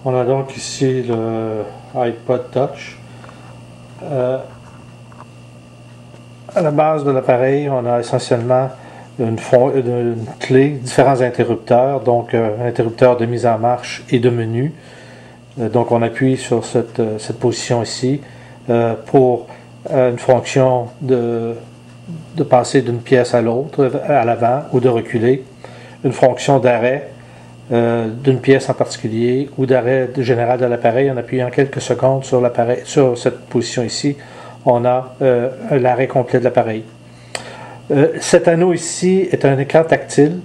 On a donc ici le iPod Touch. À la base de l'appareil, on a essentiellement une clé, différents interrupteurs, donc un interrupteur de mise en marche et de menu. Donc on appuie sur cette position ici pour une fonction de passer d'une pièce à l'autre, à l'avant ou de reculer, une fonction d'arrêt d'une pièce en particulier ou d'arrêt général de l'appareil. En appuyant quelques secondes sur l'appareil, sur cette position ici, on a l'arrêt complet de l'appareil. Cet anneau ici est un écran tactile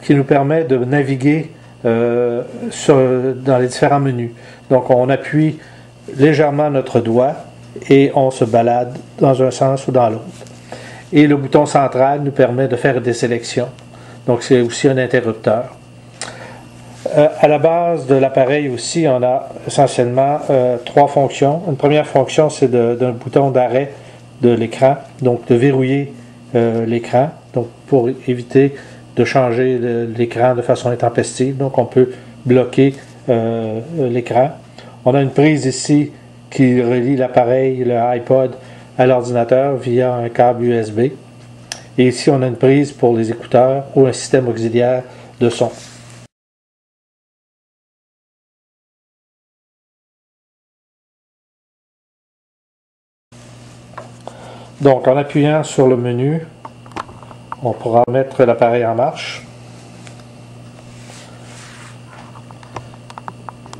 qui nous permet de naviguer dans les différents menus. Donc on appuie légèrement notre doigt et on se balade dans un sens ou dans l'autre. Et le bouton central nous permet de faire des sélections. Donc c'est aussi un interrupteur. À la base de l'appareil aussi, on a essentiellement trois fonctions. Une première fonction, c'est d'un bouton d'arrêt de l'écran, donc de verrouiller l'écran, donc pour éviter de changer l'écran de façon intempestive. Donc on peut bloquer l'écran. On a une prise ici qui relie l'appareil, le iPod, à l'ordinateur via un câble USB. Et ici, on a une prise pour les écouteurs ou un système auxiliaire de son. Donc, en appuyant sur le menu, on pourra mettre l'appareil en marche.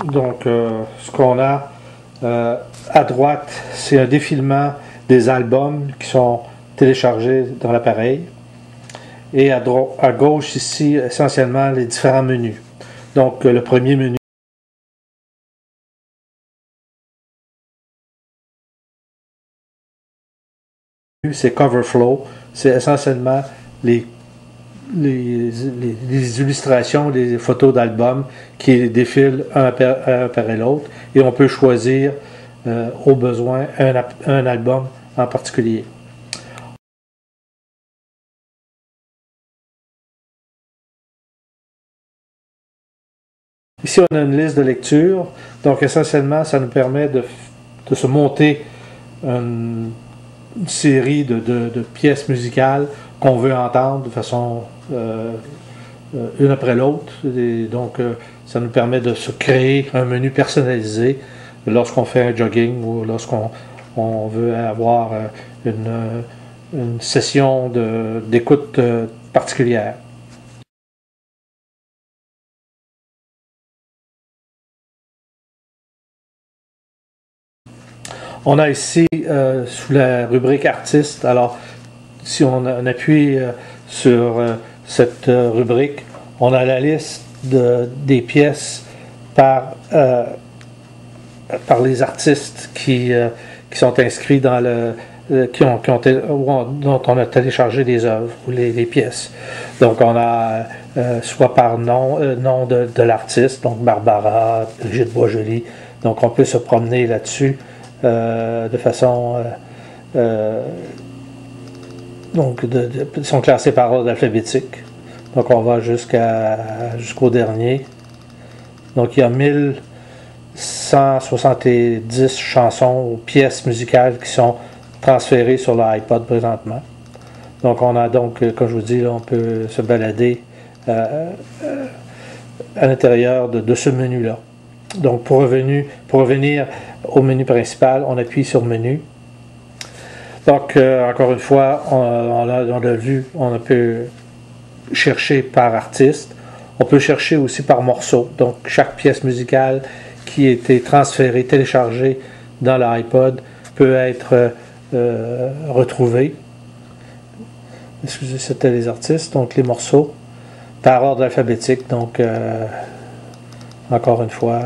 Donc, ce qu'on a à droite, c'est un défilement des albums qui sont téléchargés dans l'appareil. Et à gauche, ici, essentiellement, les différents menus. Donc, le premier menu, c'est CoverFlow. C'est essentiellement les illustrations, les photos d'albums qui défilent un après l'autre. Et on peut choisir au besoin un album en particulier. Ici, on a une liste de lecture. Donc, essentiellement, ça nous permet de se monter une série de pièces musicales qu'on veut entendre de façon une après l'autre. Donc, ça nous permet de se créer un menu personnalisé lorsqu'on fait un jogging ou lorsqu'on veut avoir une session d'écoute particulière. On a ici, sous la rubrique artiste, alors si on appuie sur cette rubrique, on a la liste des pièces par les artistes qui sont inscrits dans dont on a téléchargé des œuvres ou les pièces. Donc on a soit par nom de l'artiste, donc Barbara, Brigitte Boisjoli. Donc on peut se promener là-dessus de façon donc ils sont classés par ordre alphabétique. Donc on va jusqu'au dernier. Donc il y a 1170 chansons ou pièces musicales qui sont transférées sur l'iPod présentement. Donc on a comme je vous dis, là, on peut se balader à l'intérieur de ce menu-là. Donc pour revenir au menu principal, on appuie sur menu. Donc encore une fois, on a vu, on peut chercher par artiste. On peut chercher aussi par morceau. Donc chaque pièce musicale qui a été transférée, téléchargée dans l'iPod peut être retrouvée. Excusez, c'était les artistes, donc les morceaux par ordre alphabétique. Donc encore une fois,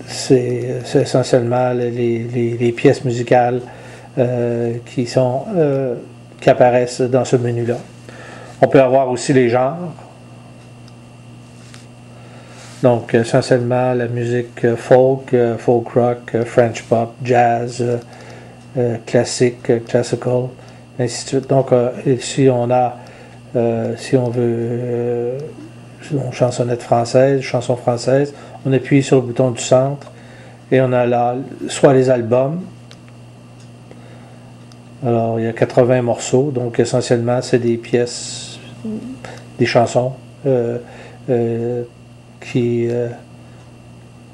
c'est essentiellement les pièces musicales qui apparaissent dans ce menu-là. On peut avoir aussi les genres. Donc essentiellement la musique folk, folk rock, French pop, jazz, classique, classical, ainsi de suite. Donc ici on a, si on veut chansonnette française, chanson française. On appuie sur le bouton du centre et on a là soit les albums. Alors, il y a 80 morceaux, donc essentiellement, c'est des pièces, des chansons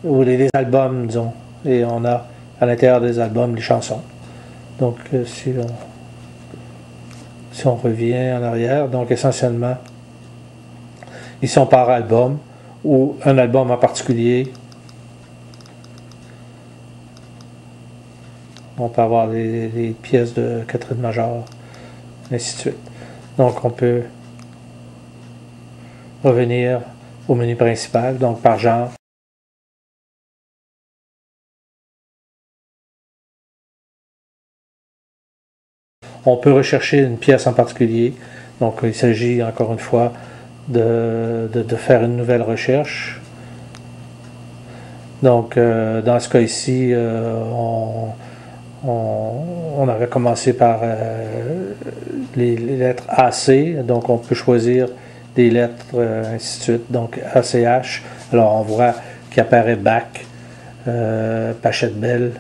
ou les albums, disons. Et on a à l'intérieur des albums les chansons. Donc, si on revient en arrière, donc essentiellement, ils sont par album ou un album en particulier. On peut avoir les pièces de Catherine Major, ainsi de suite. Donc, on peut revenir au menu principal, donc par genre. On peut rechercher une pièce en particulier. Donc, il s'agit encore une fois de faire une nouvelle recherche. Donc, dans ce cas ici, on avait commencé par les lettres AC. Donc, on peut choisir des lettres, ainsi de suite. Donc, ACH. Alors, on voit qu'il apparaît Bach, Pachelbel.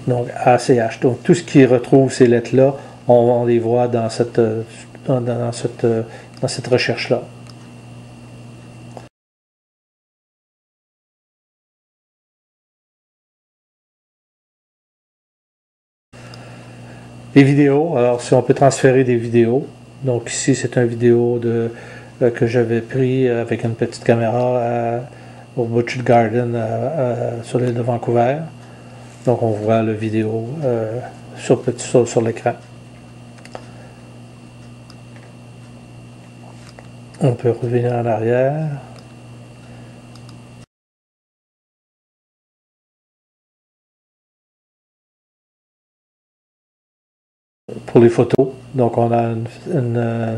Donc ACH. Donc tout ce qui retrouve ces lettres-là, on les voit dans cette recherche-là. Les vidéos, alors si on peut transférer des vidéos. Donc ici c'est une vidéo que j'avais pris avec une petite caméra au Butchert Garden sur l'île de Vancouver. Donc on voit la vidéo sur l'écran. On peut revenir en arrière. Pour les photos, donc on a une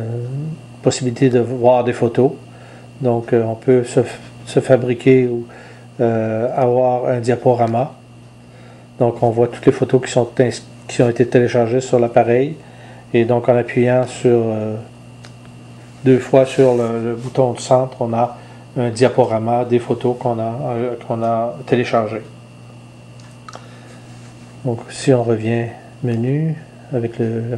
possibilité de voir des photos. Donc on peut se fabriquer ou avoir un diaporama. Donc on voit toutes les photos qui ont été téléchargées sur l'appareil. Et donc en appuyant deux fois sur le bouton du centre, on a un diaporama des photos qu'on a téléchargées. Donc si on revient menu avec la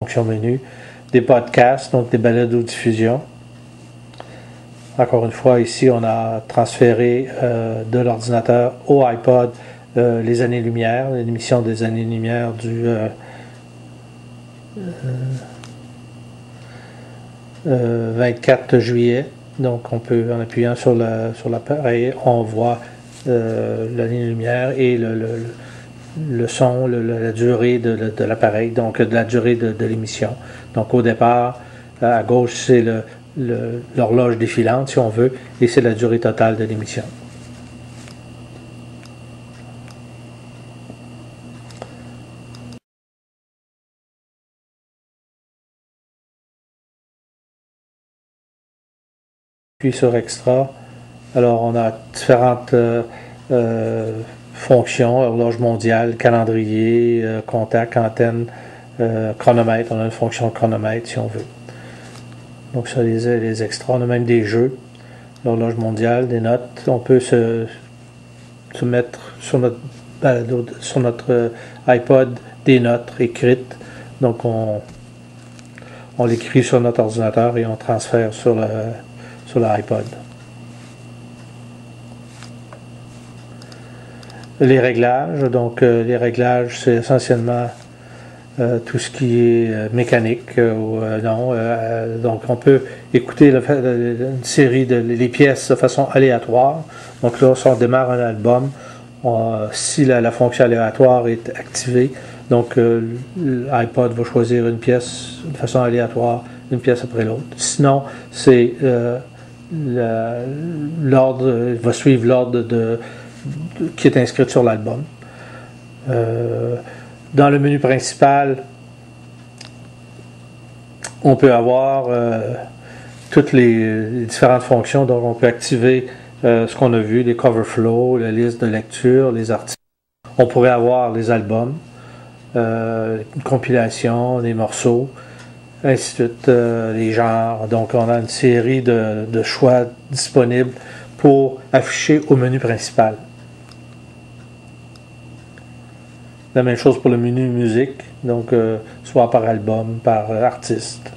fonction menu, des podcasts, donc des balados-diffusion. Encore une fois, ici, on a transféré de l'ordinateur au iPod les années-lumière, l'émission des années-lumière du 24 juillet. Donc, on peut, en appuyant sur l'appareil, on voit l'année-lumière et le son, la durée de l'appareil, donc de la durée de l'émission. Donc, au départ, à gauche, c'est l'horloge défilante, si on veut, et c'est la durée totale de l'émission. Puis sur Extra, alors on a différentes fonctions, horloge mondiale, calendrier, contact, antenne, chronomètre. On a une fonction chronomètre si on veut. Donc ça, les extras. On a même des jeux, l'horloge mondiale, des notes. On peut se mettre sur notre iPod des notes écrites. Donc on l'écrit sur notre ordinateur et on transfère sur l'iPod. Les réglages, donc les réglages, c'est essentiellement tout ce qui est mécanique ou non. Donc on peut écouter une série les pièces de façon aléatoire. Donc là, si on démarre un album, si la fonction aléatoire est activée, donc l'iPod va choisir une pièce de façon aléatoire, une pièce après l'autre. Sinon, c'est l'ordre va suivre l'ordre qui est inscrit sur l'album. Dans le menu principal, on peut avoir toutes les différentes fonctions. Donc on peut activer ce qu'on a vu, les cover flow, la liste de lecture, les articles. On pourrait avoir les albums, une compilation, des morceaux, ainsi de suite, les genres. Donc on a une série de choix disponibles pour afficher au menu principal. La même chose pour le menu musique, donc soit par album, par artiste.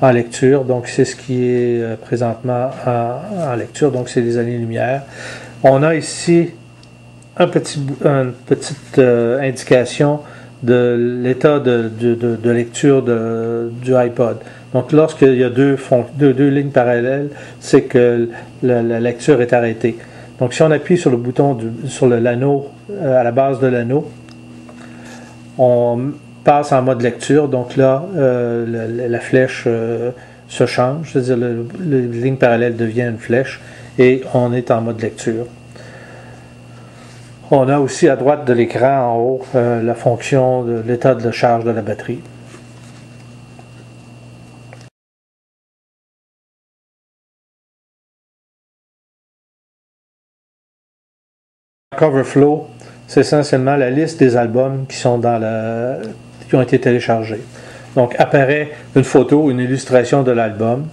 En lecture, donc c'est ce qui est présentement en lecture, donc c'est les années-lumière. On a ici une petite indication de l'état de lecture du iPod. Donc lorsqu'il y a deux lignes parallèles, c'est que la lecture est arrêtée. Donc si on appuie sur le bouton sur l'anneau, à la base de l'anneau, on passe en mode lecture. Donc là, la flèche se change, c'est-à-dire la ligne parallèle devient une flèche et on est en mode lecture. On a aussi à droite de l'écran en haut la fonction de l'état de charge de la batterie. Coverflow, c'est essentiellement la liste des albums qui sont qui ont été téléchargés. Donc apparaît une photo, une illustration de l'album.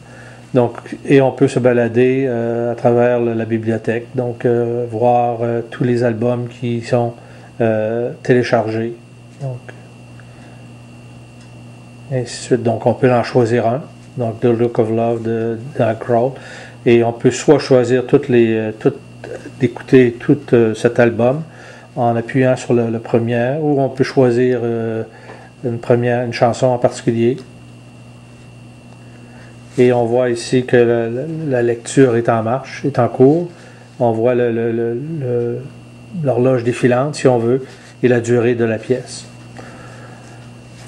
Donc, et on peut se balader à travers la bibliothèque, donc voir tous les albums qui sont téléchargés. Donc, et ainsi de suite. Donc on peut en choisir un, donc The Look of Love de Dark Crawl, et on peut soit choisir d'écouter tout cet album en appuyant sur le premier, ou on peut choisir une chanson en particulier. Et on voit ici que la lecture est en marche, est en cours. On voit l'horloge défilante, si on veut, et la durée de la pièce.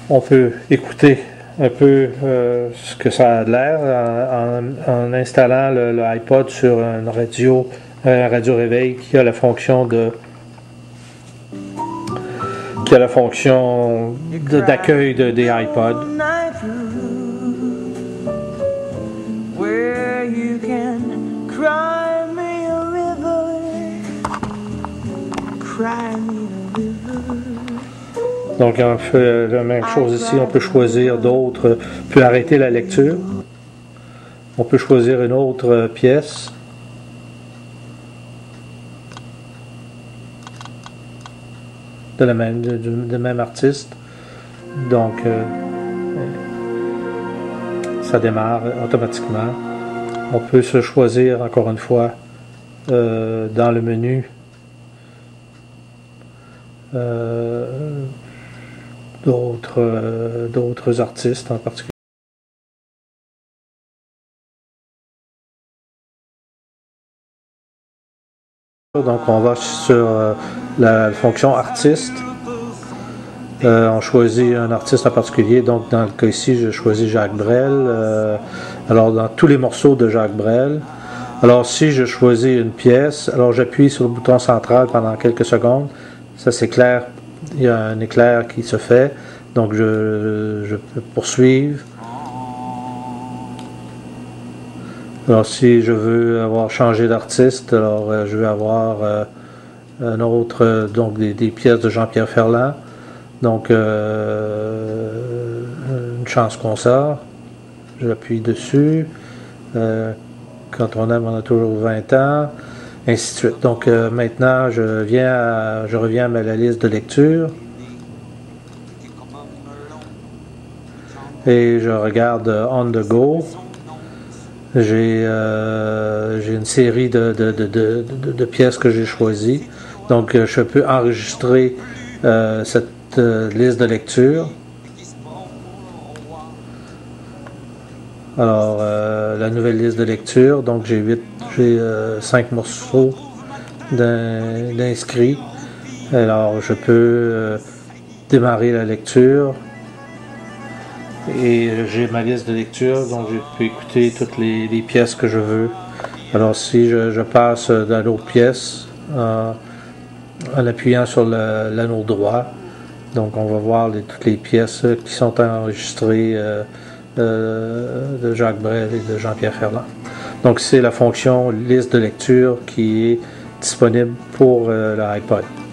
On peut écouter un peu ce que ça a l'air en installant le iPod sur un radio réveil qui a la fonction d'accueil des iPods. Donc on fait la même chose ici, on peut choisir d'autres, on peut arrêter la lecture, on peut choisir une autre pièce. Du même artiste. Donc ça démarre automatiquement. On peut se choisir encore une fois dans le menu d'autres artistes en particulier. Donc on va sur la fonction artiste. On choisit un artiste en particulier. Donc dans le cas ici, j'ai choisi Jacques Brel. Alors dans tous les morceaux de Jacques Brel. Alors si je choisis une pièce, alors j'appuie sur le bouton central pendant quelques secondes. Ça s'éclaire. Il y a un éclair qui se fait. Donc je peux poursuivre. Alors si je veux avoir changé d'artiste, alors je vais avoir un autre, donc des pièces de Jean-Pierre Ferland, donc une chance concert, j'appuie dessus, quand on aime on a toujours 20 ans, ainsi de suite. Donc maintenant je reviens à la liste de lecture et je regarde On the Go. J'ai une série de pièces que j'ai choisies. Donc, je peux enregistrer cette liste de lecture. Alors, la nouvelle liste de lecture. Donc, j'ai 5 morceaux d'inscrits. Alors, je peux démarrer la lecture. Et j'ai ma liste de lecture, donc je peux écouter toutes les pièces que je veux. Alors si je passe dans l'autre pièce en appuyant sur l'anneau droit, donc on va voir toutes les pièces qui sont enregistrées de Jacques Brel et de Jean-Pierre Ferland. Donc c'est la fonction liste de lecture qui est disponible pour l'iPod.